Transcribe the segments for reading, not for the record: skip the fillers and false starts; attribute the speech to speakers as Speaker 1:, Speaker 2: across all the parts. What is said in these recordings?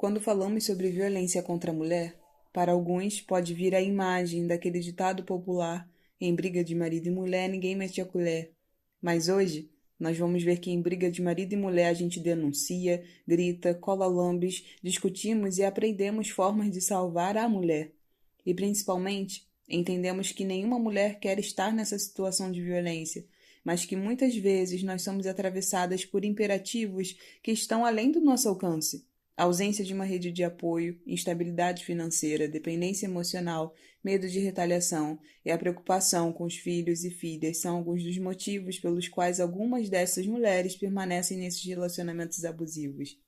Speaker 1: Quando falamos sobre violência contra a mulher, para alguns pode vir a imagem daquele ditado popular: em briga de marido e mulher ninguém mete a colher. Mas hoje, nós vamos ver que em briga de marido e mulher a gente denuncia, grita, cola lambes, discutimos e aprendemos formas de salvar a mulher. E principalmente, entendemos que nenhuma mulher quer estar nessa situação de violência, mas que muitas vezes nós somos atravessadas por imperativos que estão além do nosso alcance. A ausência de uma rede de apoio, instabilidade financeira, dependência emocional, medo de retaliação e a preocupação com os filhos e filhas são alguns dos motivos pelos quais algumas dessas mulheres permanecem nesses relacionamentos abusivos.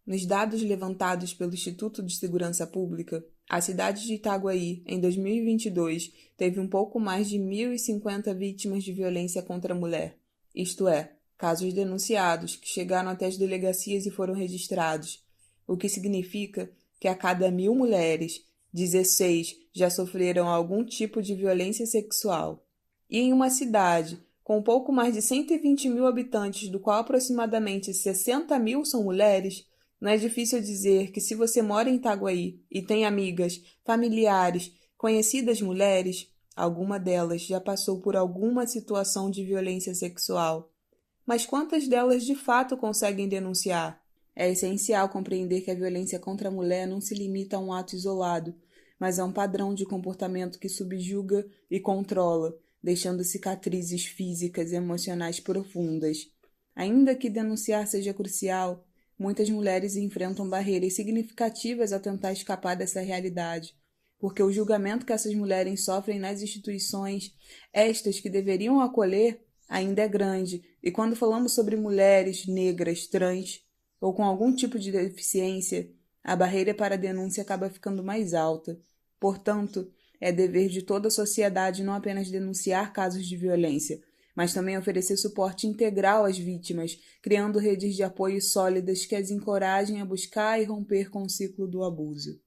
Speaker 1: Nos dados levantados pelo Instituto de Segurança Pública, a cidade de Itaguaí, em 2022, teve um pouco mais de 1.050 vítimas de violência contra a mulher, isto é, casos denunciados que chegaram até as delegacias e foram registrados, o que significa que a cada 1.000 mulheres, 16 já sofreram algum tipo de violência sexual. E em uma cidade com pouco mais de 120.000 habitantes, do qual aproximadamente 60.000 são mulheres, não é difícil dizer que se você mora em Itaguaí e tem amigas, familiares, conhecidas mulheres, alguma delas já passou por alguma situação de violência sexual. Mas quantas delas de fato conseguem denunciar? É essencial compreender que a violência contra a mulher não se limita a um ato isolado, mas a um padrão de comportamento que subjuga e controla, deixando cicatrizes físicas e emocionais profundas. Ainda que denunciar seja crucial, muitas mulheres enfrentam barreiras significativas a tentar escapar dessa realidade, porque o julgamento que essas mulheres sofrem nas instituições, estas que deveriam acolher, ainda é grande, e quando falamos sobre mulheres negras, trans, ou com algum tipo de deficiência, a barreira para a denúncia acaba ficando mais alta. Portanto, é dever de toda a sociedade não apenas denunciar casos de violência, mas também oferecer suporte integral às vítimas, criando redes de apoio sólidas que as encorajem a buscar e romper com o ciclo do abuso.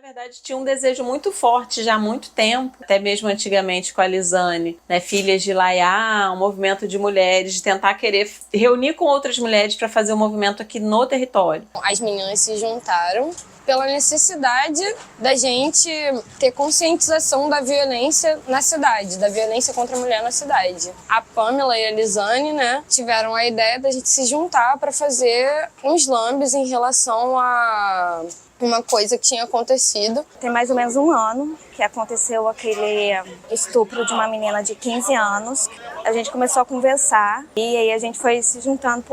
Speaker 2: Na verdade, tinha um desejo muito forte já há muito tempo, até mesmo antigamente com a Lisane, né, filhas de Laiá, um movimento de mulheres, de tentar querer reunir com outras mulheres para fazer um movimento aqui no território.
Speaker 3: As meninas se juntaram pela necessidade da gente ter conscientização da violência na cidade, da violência contra a mulher na cidade. A Pamela e a Lisane, né, tiveram a ideia da gente se juntar para fazer uns lambes em relação a uma coisa que tinha acontecido.
Speaker 4: Tem mais ou menos um ano que aconteceu aquele estupro de uma menina de 15 anos. A gente começou a conversar e aí a gente foi se juntando,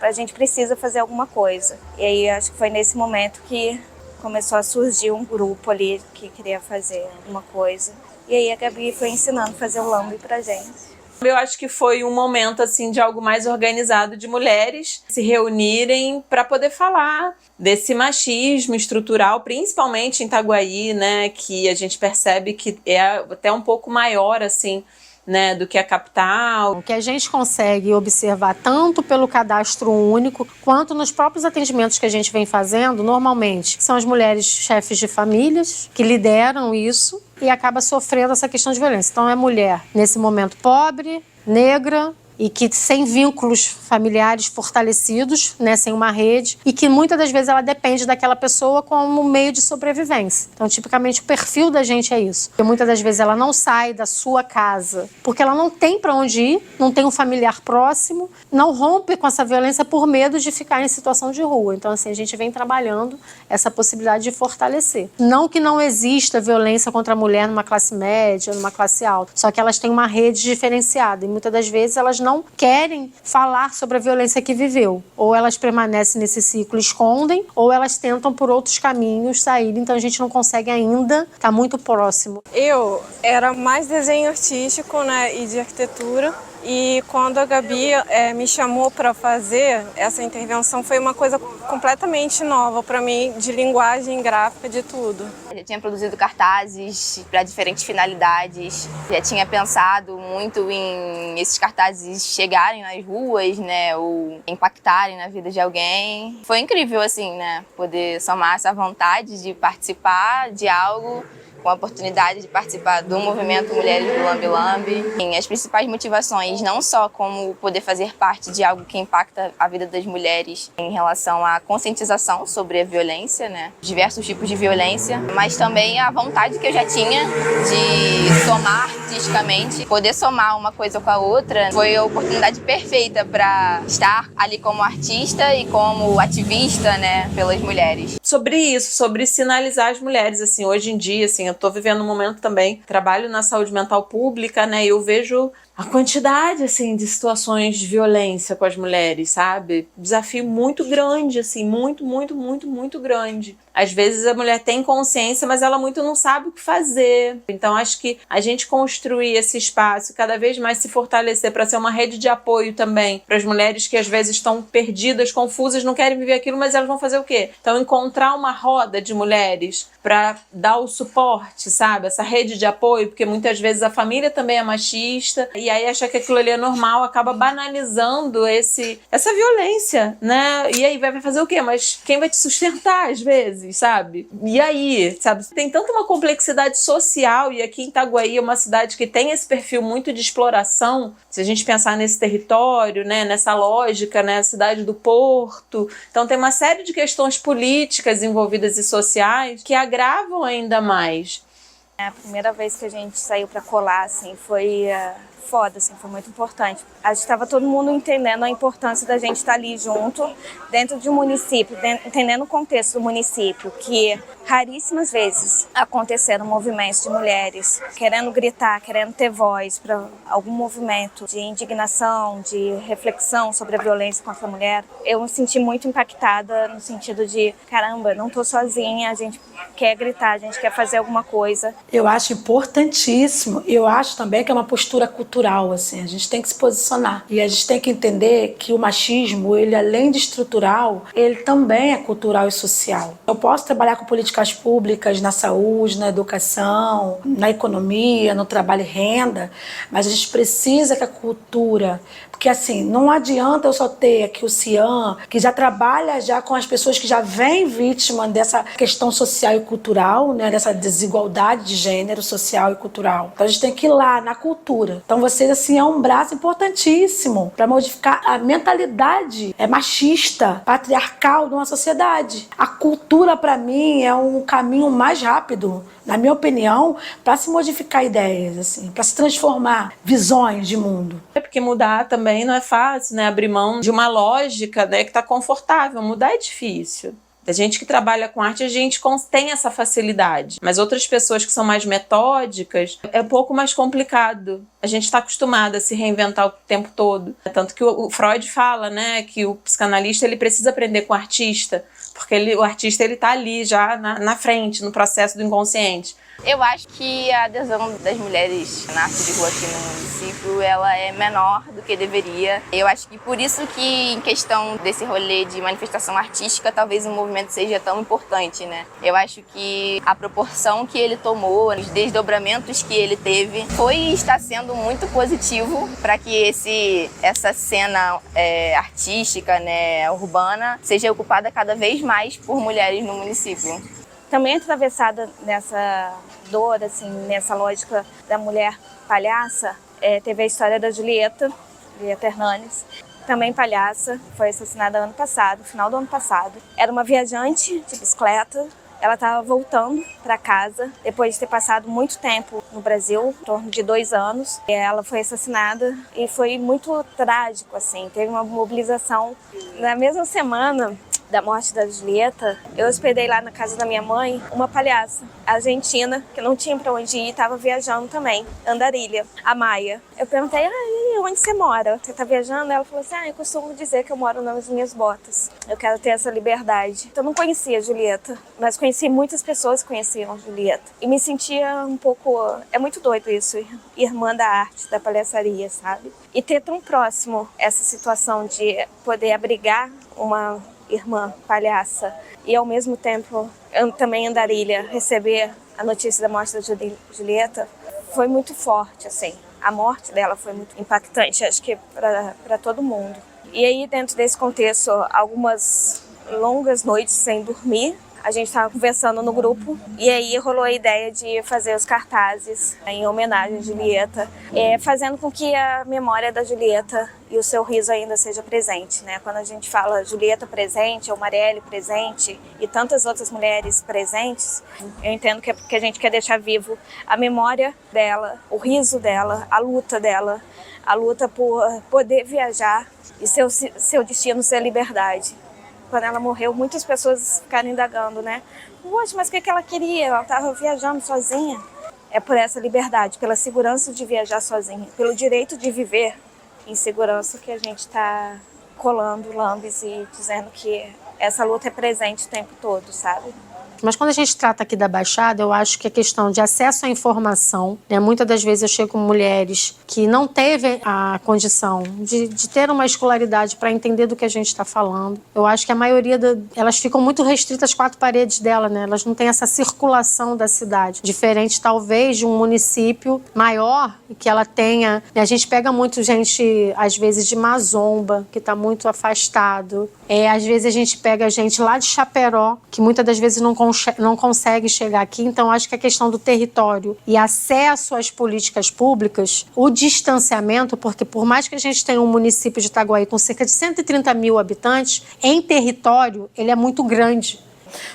Speaker 4: a gente precisa fazer alguma coisa. E aí acho que foi nesse momento que começou a surgir um grupo ali que queria fazer alguma coisa. E aí a Gabi foi ensinando a fazer o lambe pra gente.
Speaker 2: Eu acho que foi um momento assim de algo mais organizado de mulheres se reunirem para poder falar desse machismo estrutural, principalmente em Itaguaí, né, que a gente percebe que é até um pouco maior assim, né, do que a capital.
Speaker 5: O que a gente consegue observar tanto pelo cadastro único quanto nos próprios atendimentos que a gente vem fazendo, normalmente são as mulheres chefes de famílias que lideram isso e acaba sofrendo essa questão de violência. Então é mulher, nesse momento, pobre, negra e que sem vínculos familiares fortalecidos, né, sem uma rede, e que muitas das vezes ela depende daquela pessoa como meio de sobrevivência. Então, tipicamente, o perfil da gente é isso. Porque muitas das vezes ela não sai da sua casa porque ela não tem para onde ir, não tem um familiar próximo, não rompe com essa violência por medo de ficar em situação de rua. Então, assim, a gente vem trabalhando essa possibilidade de fortalecer. Não que não exista violência contra a mulher numa classe média, numa classe alta, só que elas têm uma rede diferenciada e muitas das vezes elas não querem falar sobre a violência que viveu. Ou elas permanecem nesse ciclo, escondem, ou elas tentam por outros caminhos sair. Então a gente não consegue ainda estar muito próximo.
Speaker 6: Eu era mais desenho artístico, né, e de arquitetura. E quando a Gabi me chamou para fazer essa intervenção, foi uma coisa completamente nova para mim, de linguagem gráfica, de tudo.
Speaker 7: Eu já tinha produzido cartazes para diferentes finalidades, já tinha pensado muito em esses cartazes chegarem nas ruas, né, ou impactarem na vida de alguém. Foi incrível, assim, né, poder somar essa vontade de participar de algo, com a oportunidade de participar do movimento Mulheres do Lambe Lambe. As principais motivações, não só como poder fazer parte de algo que impacta a vida das mulheres em relação à conscientização sobre a violência, né, diversos tipos de violência, mas também a vontade que eu já tinha de somar artisticamente, poder somar uma coisa com a outra. Foi a oportunidade perfeita para estar ali como artista e como ativista, né, pelas mulheres.
Speaker 2: Sobre isso, sobre sinalizar as mulheres, assim, hoje em dia, assim, eu tô vivendo um momento também, trabalho na saúde mental pública, né, e eu vejo a quantidade, assim, de situações de violência com as mulheres, sabe? Desafio muito grande, assim, muito grande. Às vezes a mulher tem consciência, mas ela muito não sabe o que fazer. Então acho que a gente construir esse espaço, cada vez mais se fortalecer para ser uma rede de apoio também para as mulheres que às vezes estão perdidas, confusas, não querem viver aquilo, mas elas vão fazer o quê? Então encontrar uma roda de mulheres para dar o suporte, sabe? Essa rede de apoio, porque muitas vezes a família também é machista, e aí achar que aquilo ali é normal acaba banalizando essa violência, né? E aí vai fazer o quê? Mas quem vai te sustentar às vezes, sabe? E aí, sabe? Tem tanta uma complexidade social, e aqui em Itaguaí é uma cidade que tem esse perfil muito de exploração, se a gente pensar nesse território, né? Nessa lógica, né? A cidade do Porto. Então tem uma série de questões políticas envolvidas e sociais que agravam ainda mais.
Speaker 4: A primeira vez que a gente saiu para colar, assim, foi foda, assim, foi muito importante. A gente estava todo mundo entendendo a importância da gente estar ali junto, dentro de um município, entendendo o contexto do município, que raríssimas vezes aconteceram movimentos de mulheres querendo gritar, querendo ter voz para algum movimento de indignação, de reflexão sobre a violência contra a mulher. Eu me senti muito impactada no sentido de, caramba, não tô sozinha, a gente quer gritar, a gente quer fazer alguma coisa.
Speaker 8: Eu acho importantíssimo, eu acho também que é uma postura cultural, assim, a gente tem que se posicionar e a gente tem que entender que o machismo, ele além de estrutural, ele também é cultural e social. Eu posso trabalhar com políticas públicas na saúde, na educação, na economia, no trabalho e renda, mas a gente precisa que a cultura, porque assim, não adianta eu só ter aqui o CIAM, que já trabalha já com as pessoas que já vêm vítima dessa questão social e cultural, né, dessa desigualdade de gênero social e cultural. Então a gente tem que ir lá na cultura. Então vocês, assim, é um braço importantíssimo para modificar a mentalidade machista, patriarcal de uma sociedade. A cultura, para mim, é um caminho mais rápido, na minha opinião, para se modificar ideias, assim, para se transformar visões de mundo.
Speaker 2: É porque mudar também não é fácil, né? Abrir mão de uma lógica, né, que está confortável. Mudar é difícil. A gente que trabalha com arte, a gente tem essa facilidade. Mas outras pessoas que são mais metódicas, é um pouco mais complicado. A gente está acostumada a se reinventar o tempo todo. Tanto que o Freud fala, né, que o psicanalista ele precisa aprender com o artista, porque o artista está ali já na frente, no processo do inconsciente.
Speaker 7: Eu acho que a adesão das mulheres na arte de rua aqui no município, ela é menor do que deveria. Eu acho que por isso que, em questão desse rolê de manifestação artística, talvez o movimento seja tão importante, né? Eu acho que a proporção que ele tomou, os desdobramentos que ele teve, foi e está sendo muito positivo para que essa cena artística, né, urbana, seja ocupada cada vez mais por mulheres no município.
Speaker 4: Também atravessada nessa dor, assim, nessa lógica da mulher palhaça, teve a história da Julieta Hernanes, também palhaça, foi assassinada ano passado, final do ano passado. Era uma viajante de bicicleta, ela estava voltando para casa, depois de ter passado muito tempo no Brasil, em torno de 2 anos. Ela foi assassinada e foi muito trágico, assim, teve uma mobilização. Na mesma semana da morte da Julieta, eu hospedei lá na casa da minha mãe uma palhaça argentina, que não tinha para onde ir, estava viajando também, Andarilha, a Maia. Eu perguntei, onde você mora? Você tá viajando? Ela falou assim, eu costumo dizer que eu moro nas minhas botas. Eu quero ter essa liberdade. Então, eu não conhecia a Julieta, mas conheci muitas pessoas que conheciam a Julieta. E me sentia um pouco... É muito doido isso, irmã da arte, da palhaçaria, sabe? E ter tão próximo essa situação de poder abrigar uma irmã palhaça e, ao mesmo tempo, eu também andarilha, receber a notícia da morte da Julieta, foi muito forte, assim. A morte dela foi muito impactante, acho que para todo mundo. E aí, dentro desse contexto, algumas longas noites sem dormir, a gente estava conversando no grupo e aí rolou a ideia de fazer os cartazes em homenagem à Julieta, fazendo com que a memória da Julieta e o seu riso ainda seja presente, né? Quando a gente fala Julieta presente, ou Marielle presente e tantas outras mulheres presentes, eu entendo que é porque a gente quer deixar vivo a memória dela, o riso dela, a luta por poder viajar e seu destino ser liberdade. Quando ela morreu, muitas pessoas ficaram indagando, né? Poxa, mas o que ela queria? Ela estava viajando sozinha. É por essa liberdade, pela segurança de viajar sozinha, pelo direito de viver em segurança que a gente está colando lambes e dizendo que essa luta é presente o tempo todo, sabe?
Speaker 5: Mas quando a gente trata aqui da Baixada, eu acho que a questão de acesso à informação, né? Muitas das vezes eu chego com mulheres que não teve a condição de ter uma escolaridade para entender do que a gente está falando. Eu acho que a maioria elas ficam muito restritas às quatro paredes dela, né? Elas não têm essa circulação da cidade. Diferente, talvez, de um município maior que ela tenha... A gente pega muito gente, às vezes, de Mazomba, que está muito afastado. Às vezes a gente pega gente lá de Chaperó, que muitas das vezes não consegue chegar aqui. Então, acho que a questão do território e acesso às políticas públicas, o distanciamento, porque por mais que a gente tenha um município de Itaguaí com cerca de 130 mil habitantes, em território, ele é muito grande.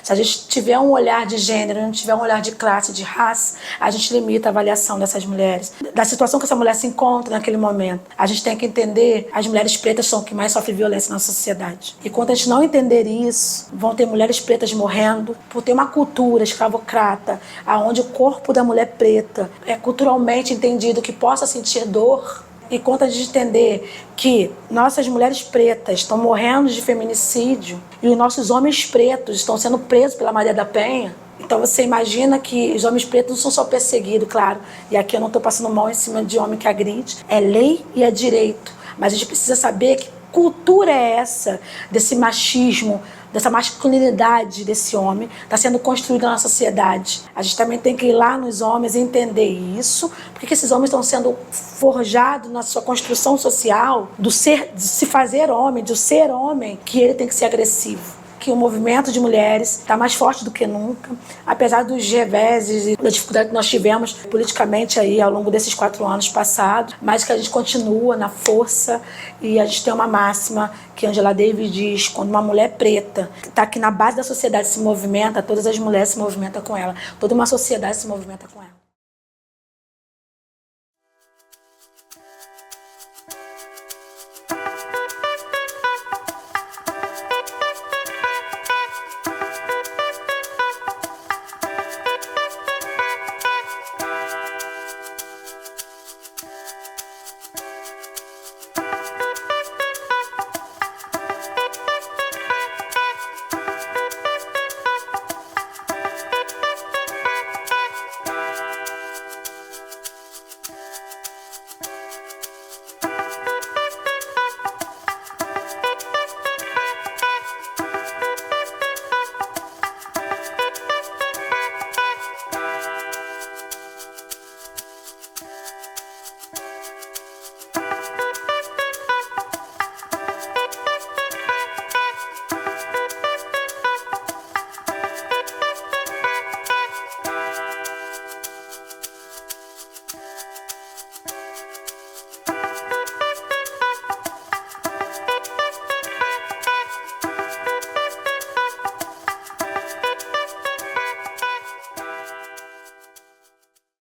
Speaker 8: Se a gente tiver um olhar de gênero, não tiver um olhar de classe, de raça, a gente limita a avaliação dessas mulheres, da situação que essa mulher se encontra naquele momento. A gente tem que entender, as mulheres pretas são as que mais sofrem violência na sociedade. E quando a gente não entender isso, vão ter mulheres pretas morrendo por ter uma cultura escravocrata, onde o corpo da mulher preta é culturalmente entendido que possa sentir dor. E quanto a gente entender que nossas mulheres pretas estão morrendo de feminicídio e os nossos homens pretos estão sendo presos pela Maria da Penha, então você imagina que os homens pretos não são só perseguidos, claro, e aqui eu não estou passando mal em cima de homem que agride, é lei e é direito, mas a gente precisa saber que cultura é essa, desse machismo, dessa masculinidade desse homem, está sendo construída na sociedade. A gente também tem que ir lá nos homens e entender isso, porque esses homens estão sendo forjados na sua construção social, de se fazer homem, de ser homem, que ele tem que ser agressivo. Que o movimento de mulheres está mais forte do que nunca, apesar dos reveses e da dificuldade que nós tivemos politicamente aí ao longo desses 4 anos passados, mas que a gente continua na força e a gente tem uma máxima que Angela Davis diz, quando uma mulher preta está aqui na base da sociedade se movimenta, todas as mulheres se movimentam com ela, toda uma sociedade se movimenta com ela.